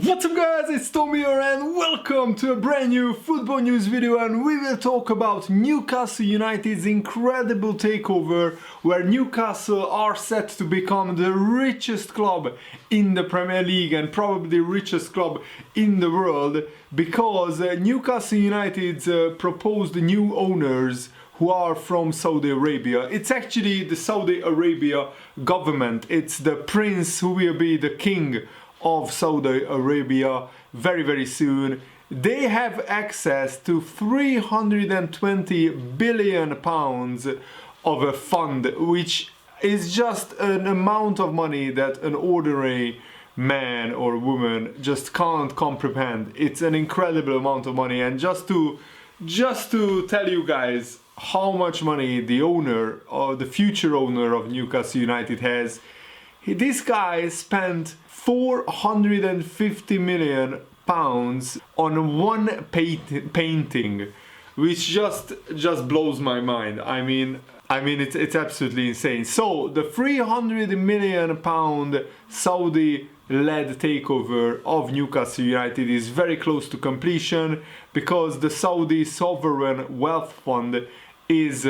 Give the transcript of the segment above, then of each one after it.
What's up guys, it's Tom here and welcome to a brand new football news video, and we will talk about Newcastle United's incredible takeover, where Newcastle are set to become the richest club in the Premier League and probably the richest club in the world, because Newcastle United's proposed new owners who are from Saudi Arabia. It's actually the Saudi Arabia government. It's the prince who will be the king of Saudi Arabia very soon. They have access to 320 billion pounds of a fund, which is just an amount of money that an ordinary man or woman just can't comprehend. It's an incredible amount of money, and just to tell you guys how much money the owner or the future owner of Newcastle United has, this guy spent 450 million pounds on one painting, which just blows my mind. I mean it's absolutely insane. So the 300 million pound Saudi led takeover of Newcastle United is very close to completion, because the Saudi Sovereign Wealth Fund is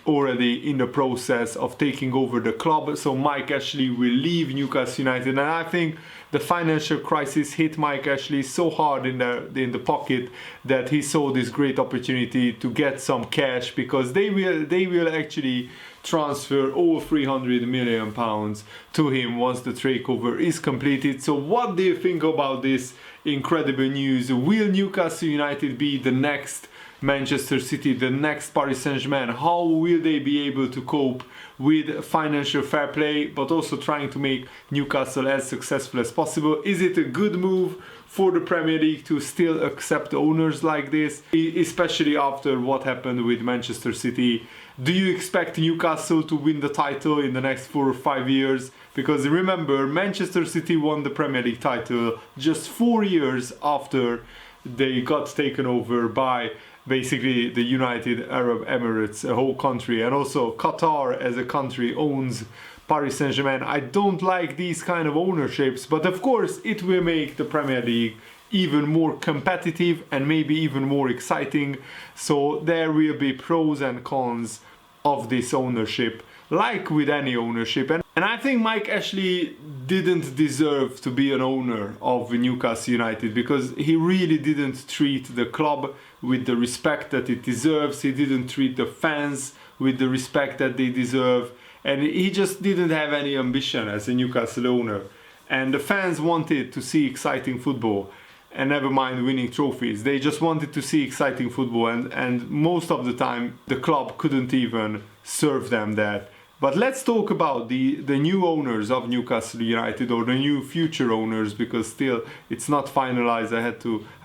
already in the process of taking over the club. So Mike Ashley will leave Newcastle United, and I think the financial crisis hit Mike Ashley so hard in the pocket that he saw this great opportunity to get some cash, because they will actually transfer all 300 million pounds to him once the takeover is completed. So what do you think about this incredible news? Will Newcastle United be the next Manchester City, the next Paris Saint-Germain? How will they be able to cope with financial fair play, but also trying to make Newcastle as successful as possible? Is it a good move for the Premier League to still accept owners like this, especially after what happened with Manchester City? Do you expect Newcastle to win the title in the next 4 or 5 years? Because remember, Manchester City won the Premier League title just 4 years after they got taken over by basically the United Arab Emirates, a whole country, and also Qatar as a country owns Paris Saint-Germain. I don't like these kind of ownerships, but of course it will make the Premier League even more competitive and maybe even more exciting. So there will be pros and cons of this ownership, like with any ownership. And I think Mike Ashley didn't deserve to be an owner of Newcastle United, because he really didn't treat the club with the respect that it deserves. He didn't treat the fans with the respect that they deserve, and he just didn't have any ambition as a Newcastle owner. And the fans wanted to see exciting football, and never mind winning trophies. They just wanted to see exciting football, and most of the time the club couldn't even serve them that. But let's talk about the new owners of Newcastle United, or the new future owners, because still it's not finalized. I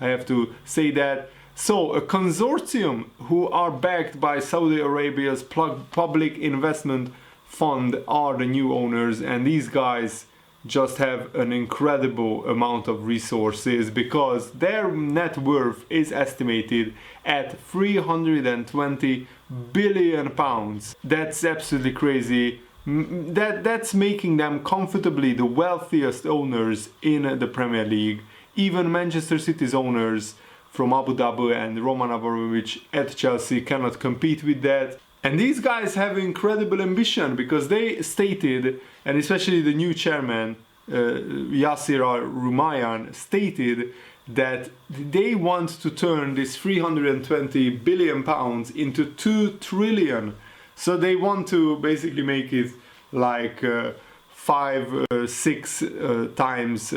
have to say that. So a consortium who are backed by Saudi Arabia's public investment fund are the new owners, and these guys just have an incredible amount of resources, because their net worth is estimated at 320 billion pounds. That's absolutely crazy. That's making them comfortably the wealthiest owners in the Premier League. Even Manchester City's owners from Abu Dhabi and Roman Abramovich at Chelsea cannot compete with that. And these guys have incredible ambition, because they stated, and especially the new chairman, Yasir Al-Rumayyan, stated that they want to turn this 320 billion pounds into 2 trillion. So they want to basically make it like 5-6 times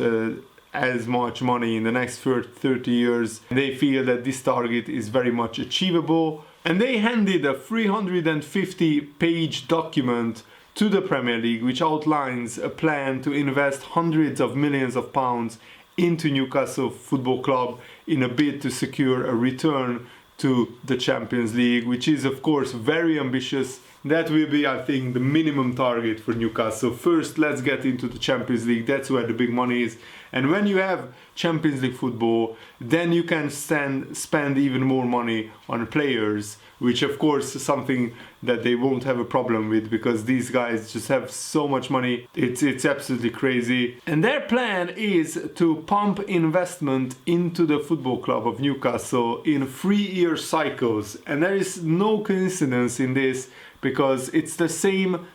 as much money in the next 30 years. They feel that this target is very much achievable, and they handed a 350-page document to the Premier League, which outlines a plan to invest hundreds of millions of pounds into Newcastle Football Club in a bid to secure a return to the Champions League, which is of course very ambitious. That will be, I think, the minimum target for Newcastle. First, let's get into the Champions League. That's where the big money is. And when you have Champions League football, then you can spend even more money on players, which of course is something that they won't have a problem with because these guys just have so much money. It's absolutely crazy. And their plan is to pump investment into the football club of Newcastle in 3-year cycles. And there is no coincidence in this because it's the same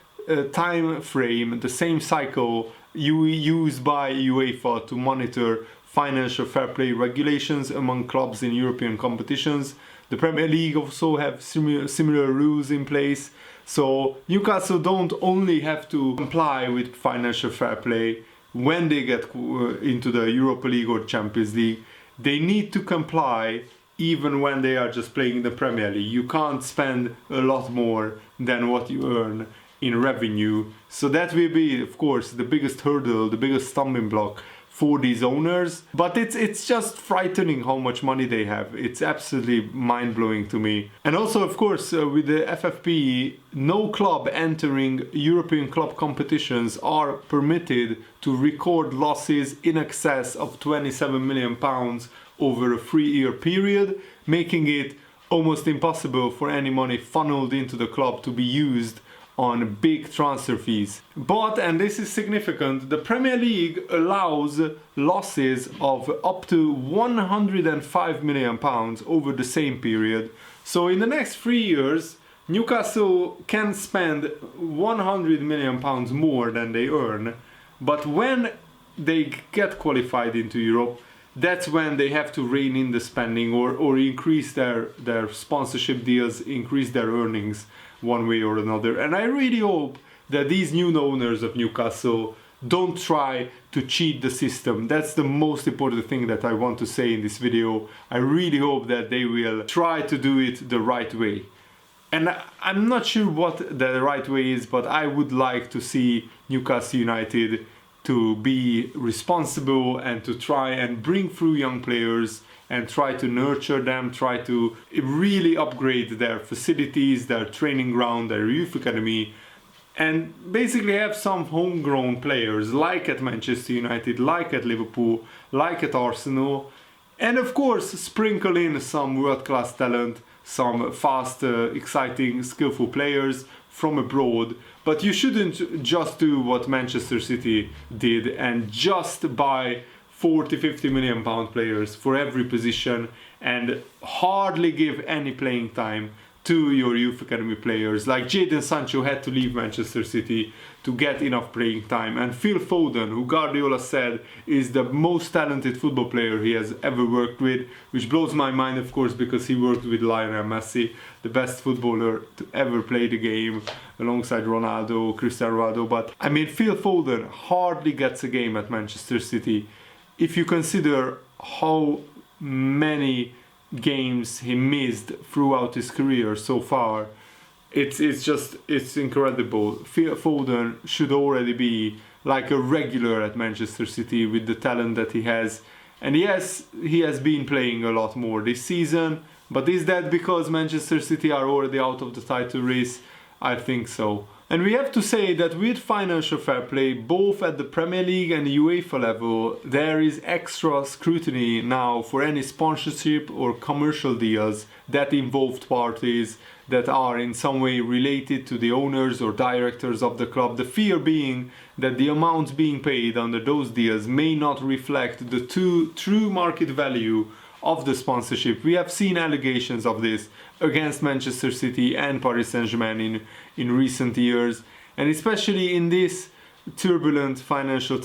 time frame, the same cycle used by UEFA to monitor financial fair play regulations among clubs in European competitions. The Premier League also have similar rules in place. So Newcastle don't only have to comply with financial fair play when they get into the Europa League or Champions League. They need to comply even when they are just playing in the Premier League. You can't spend a lot more than what you earn in revenue. So that will be, of course, the biggest hurdle, the biggest stumbling block for these owners. But it's just frightening how much money they have. It's absolutely mind-blowing to me. And also, of course, with the FFP, no club entering European club competitions are permitted to record losses in excess of £27 million over a 3-year period, making it almost impossible for any money funneled into the club to be used on big transfer fees. But, and this is significant, the Premier League allows losses of up to £105 million over the same period. So in the next 3 years, Newcastle can spend £100 million more than they earn. But when they get qualified into Europe, that's when they have to rein in the spending or increase their sponsorship deals, increase their earnings one way or another. And I really hope that these new owners of Newcastle don't try to cheat the system. That's the most important thing that I want to say in this video. I really hope that they will try to do it the right way. And I'm not sure what the right way is, but I would like to see Newcastle United to be responsible and to try and bring through young players and try to nurture them, try to really upgrade their facilities, their training ground, their youth academy, and basically have some homegrown players like at Manchester United, like at Liverpool, like at Arsenal, and of course sprinkle in some world-class talent, some fast, exciting, skillful players from abroad. But you shouldn't just do what Manchester City did and just buy 40-50 million pound players for every position and hardly give any playing time to your youth academy players. Like Jadon Sancho had to leave Manchester City to get enough playing time, and Phil Foden, who Guardiola said is the most talented football player he has ever worked with, which blows my mind, of course, because he worked with Lionel Messi, the best footballer to ever play the game alongside Ronaldo, Cristiano Ronaldo. But I mean, Phil Foden hardly gets a game at Manchester City. If you consider how many games he missed throughout his career so far, it's incredible. Phil Foden should already be like a regular at Manchester City with the talent that he has. And yes, he has been playing a lot more this season, but is that because Manchester City are already out of the title race? I think so. And we have to say that with financial fair play, both at the Premier League and UEFA level, there is extra scrutiny now for any sponsorship or commercial deals that involved parties that are in some way related to the owners or directors of the club. The fear being that the amounts being paid under those deals may not reflect the true market value of the sponsorship. We have seen allegations of this against Manchester City and Paris Saint-Germain in recent years, and especially in this turbulent financial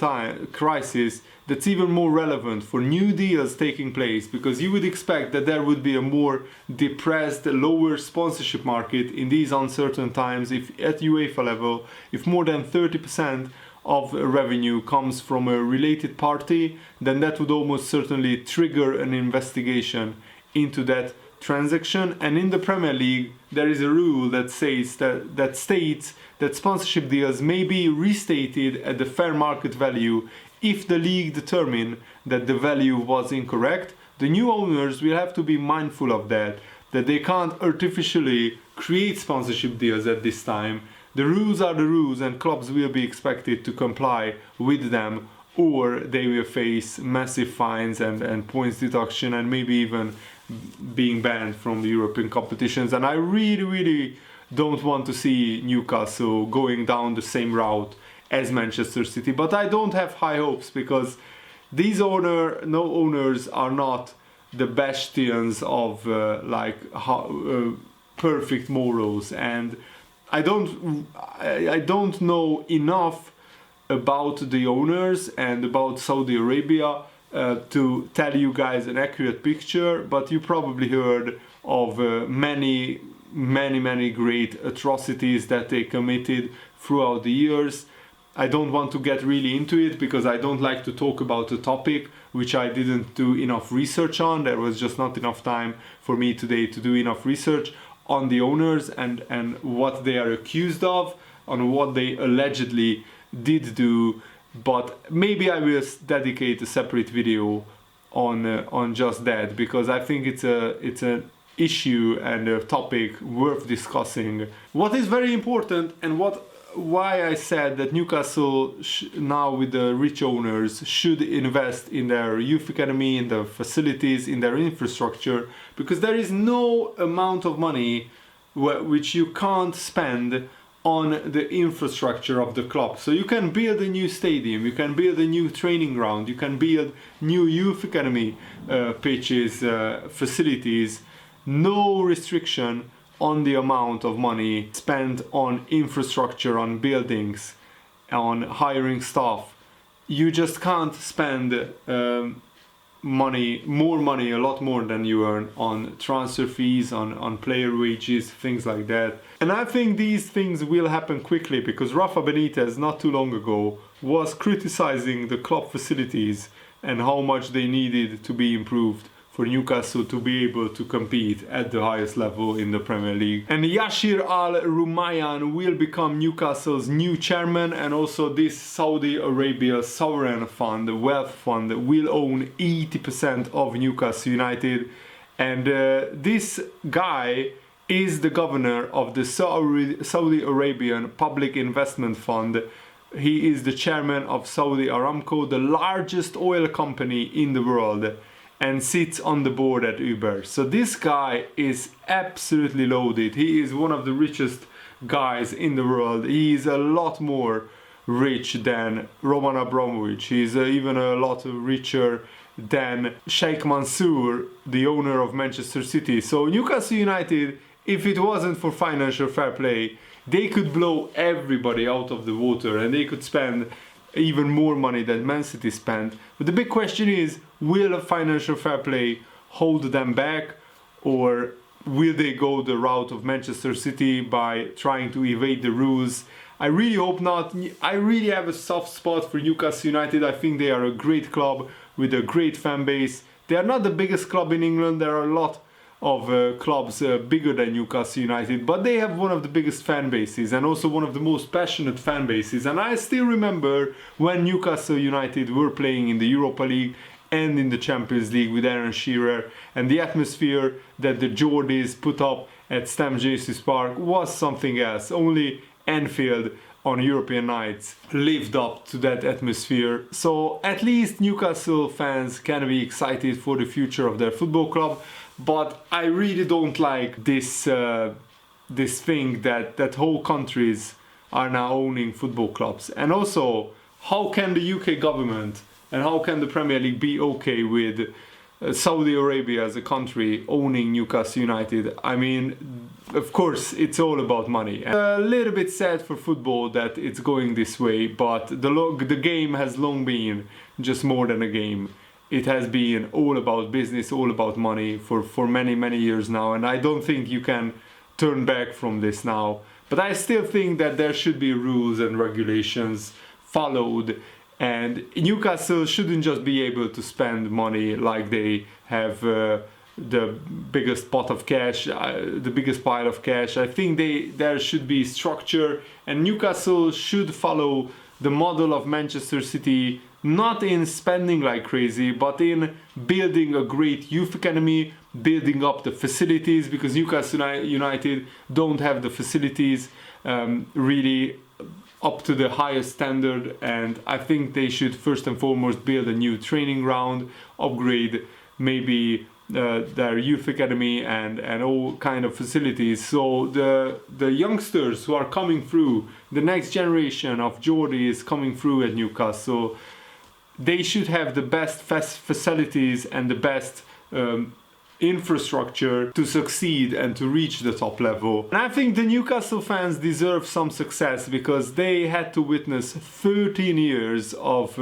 crisis, that's even more relevant for new deals taking place, because you would expect that there would be a more depressed, lower sponsorship market in these uncertain times if at UEFA level, if more than 30% of revenue comes from a related party, then that would almost certainly trigger an investigation into that transaction. And in the Premier League, there is a rule that says that states that sponsorship deals may be restated at the fair market value if the league determine that the value was incorrect. The new owners will have to be mindful of that they can't artificially create sponsorship deals at this time. The rules are the rules, and clubs will be expected to comply with them, or they will face massive fines and points deduction, and maybe even being banned from the European competitions, and I really don't want to see Newcastle going down the same route as Manchester City. But I don't have high hopes, because these owners are not the bastions of perfect morals, and I don't know enough about the owners and about Saudi Arabia to tell you guys an accurate picture, but you probably heard of many great atrocities that they committed throughout the years. I don't want to get really into it, because I don't like to talk about a topic which I didn't do enough research on. There was just not enough time for me today to do enough research on the owners and what they are accused of, on what they allegedly did do. But maybe I will dedicate a separate video on just that, because I think it's an issue and a topic worth discussing. What is very important, and why I said that Newcastle now with the rich owners should invest in their youth academy, in their facilities, in their infrastructure, because there is no amount of money which you can't spend on the infrastructure of the club. So you can build a new stadium, you can build a new training ground, you can build new youth academy pitches, facilities. No restriction on the amount of money spent on infrastructure, on buildings, on hiring staff. You just can't spend more money, a lot more than you earn on transfer fees, on player wages, things like that. And I think these things will happen quickly, because Rafa Benitez not too long ago was criticizing the club facilities and how much they needed to be improved for Newcastle to be able to compete at the highest level in the Premier League. And Yashir Al Rumayyan will become Newcastle's new chairman, and also this Saudi Arabia sovereign fund, the wealth fund, will own 80% of Newcastle United. And this guy is the governor of the Saudi Arabian Public Investment Fund. He is the chairman of Saudi Aramco, the largest oil company in the world, and sits on the board at Uber. So this guy is absolutely loaded. He is one of the richest guys in the world. He is a lot more rich than Roman Abramovich. He's even a lot richer than Sheikh Mansour, the owner of Manchester City. So Newcastle United, if it wasn't for financial fair play, they could blow everybody out of the water, and they could spend even more money than Man City spent. But the big question is, will financial fair play hold them back, or will they go the route of Manchester City by trying to evade the rules? I really hope not. I really have a soft spot for Newcastle United. I think they are a great club with a great fan base. They are not the biggest club in England. There are a lot of clubs bigger than Newcastle United, but they have one of the biggest fan bases and also one of the most passionate fan bases. And I still remember when Newcastle United were playing in the Europa League and in the Champions League with Alan Shearer, and the atmosphere that the Geordies put up at Stamford Jesus Park was something else. Only Anfield on European nights lived up to that atmosphere. So at least Newcastle fans can be excited for the future of their football club. But I really don't like this thing that whole countries are now owning football clubs. And also, how can the UK government and how can the Premier League be okay with Saudi Arabia as a country owning Newcastle United? I mean, of course, it's all about money. A little bit sad for football that it's going this way, but the game has long been just more than a game. It has been all about business, all about money for many years now, and I don't think you can turn back from this now. But I still think that there should be rules and regulations followed, and Newcastle shouldn't just be able to spend money like they have the biggest pot of cash, the biggest pile of cash. I think there should be structure, and Newcastle should follow the model of Manchester City, not in spending like crazy, but in building a great youth academy, building up the facilities, because Newcastle United don't have the facilities really up to the highest standard, and I think they should first and foremost build a new training ground, upgrade maybe their youth academy and all kind of facilities. So the youngsters who are coming through, the next generation of Geordie is coming through at Newcastle. They should have the best facilities and the best infrastructure to succeed and to reach the top level. And I think the Newcastle fans deserve some success, because they had to witness 13 years of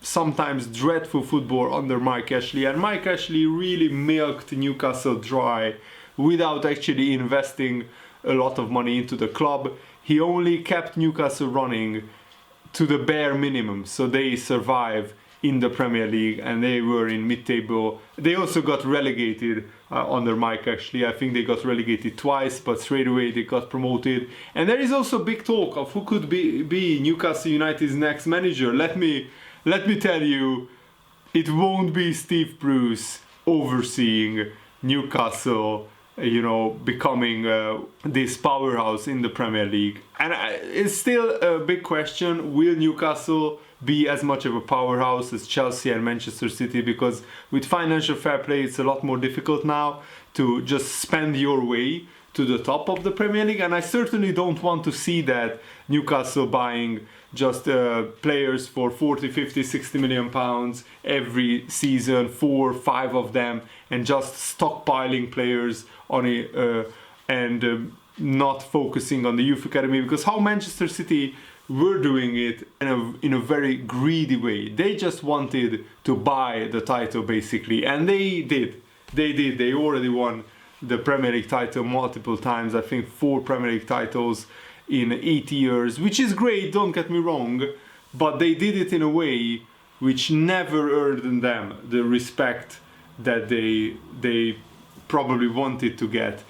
sometimes dreadful football under Mike Ashley, and Mike Ashley really milked Newcastle dry without actually investing a lot of money into the club. He only kept Newcastle running to the bare minimum, so they survive in the Premier League, and they were in mid-table. They also got relegated under Mike Ashley. I think they got relegated twice, but straight away they got promoted. And there is also big talk of who could be Newcastle United's next manager. Let me tell you, it won't be Steve Bruce overseeing Newcastle, becoming this powerhouse in the Premier League. And it's still a big question, will Newcastle be as much of a powerhouse as Chelsea and Manchester City? Because with financial fair play, it's a lot more difficult now to just spend your way to the top of the Premier League. And I certainly don't want to see that Newcastle buying just players for 40, 50, 60 million pounds every season, 4 or 5 of them, and just stockpiling players on it and not focusing on the youth academy. Because how Manchester City were doing it in a very greedy way. They just wanted to buy the title basically, and they did. They already won the Premier League title multiple times. I think 4 Premier League titles in 8 years, which is great, don't get me wrong, but they did it in a way which never earned them the respect that they probably wanted to get.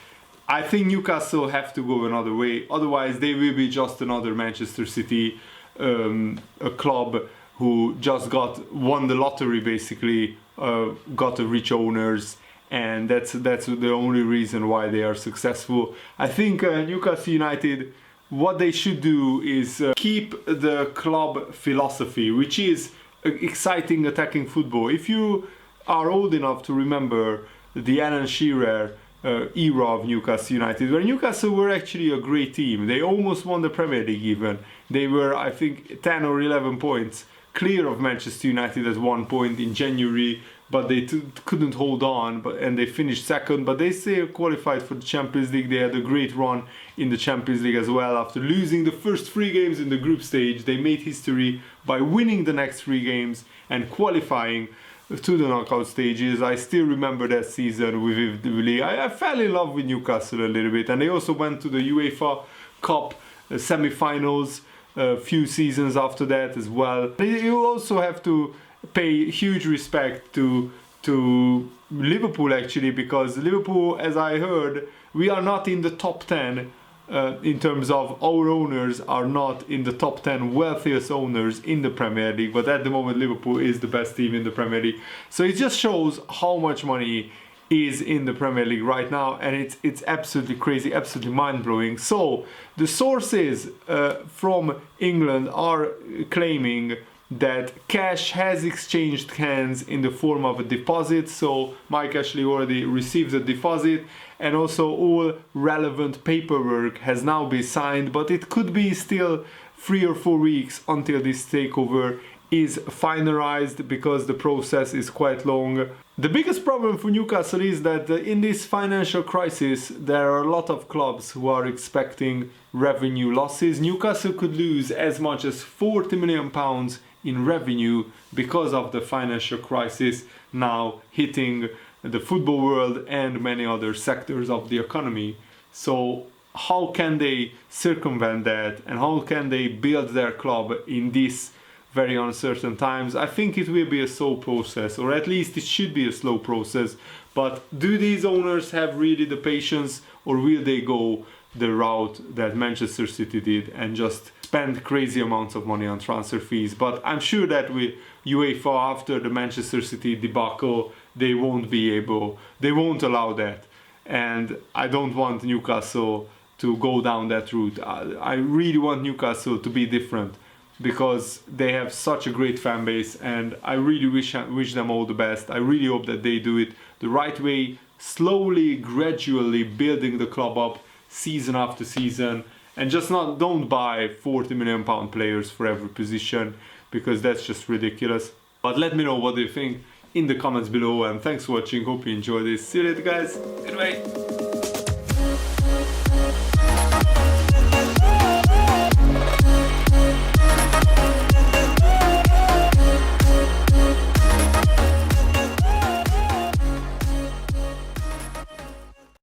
I think Newcastle have to go another way, otherwise they will be just another Manchester City, a club who just won the lottery basically, got a rich owners, and that's the only reason why they are successful. I think Newcastle United, what they should do is keep the club philosophy, which is exciting attacking football. If you are old enough to remember the Alan Shearer era of Newcastle United, where Newcastle were actually a great team. They almost won the Premier League even. They were, I think, 10 or 11 points clear of Manchester United at one point in January, but they couldn't hold on, and they finished second, but they still qualified for the Champions League. They had a great run in the Champions League as well. After losing the first 3 games in the group stage, they made history by winning the next 3 games and qualifying to the knockout stages. I still remember that season vividly. I fell in love with Newcastle a little bit, and they also went to the UEFA Cup semi-finals a few seasons after that as well. You also have to pay huge respect to Liverpool actually, because Liverpool, as I heard, we are not in the top 10 in terms of our owners are not in the top 10 wealthiest owners in the Premier League, but at the moment Liverpool is the best team in the Premier League. So it just shows how much money is in the Premier League right now, and it's absolutely crazy, absolutely mind-blowing. So the sources from England are claiming that cash has exchanged hands in the form of a deposit. So Mike Ashley already received a deposit, and also all relevant paperwork has now been signed, but it could be still 3 or 4 weeks until this takeover is finalized, because the process is quite long. The biggest problem for Newcastle is that in this financial crisis there are a lot of clubs who are expecting revenue losses. Newcastle could lose as much as £40 million in revenue because of the financial crisis now hitting the football world and many other sectors of the economy. So how can they circumvent that, and how can they build their club in these very uncertain times? I think it will be a slow process, or at least it should be a slow process. But do these owners have really the patience, or will they go the route that Manchester City did and just spend crazy amounts of money on transfer fees? But I'm sure that with UEFA, after the Manchester City debacle, they won't allow that. And I don't want Newcastle to go down that route. I really want Newcastle to be different, because they have such a great fan base, and I really wish them all the best. I really hope that they do it the right way, slowly, gradually building the club up season after season, and just don't buy 40 million pound players for every position, because that's just ridiculous. But let me know what you think in the comments below, and thanks for watching. Hope you enjoyed this. See you later, guys. Goodbye.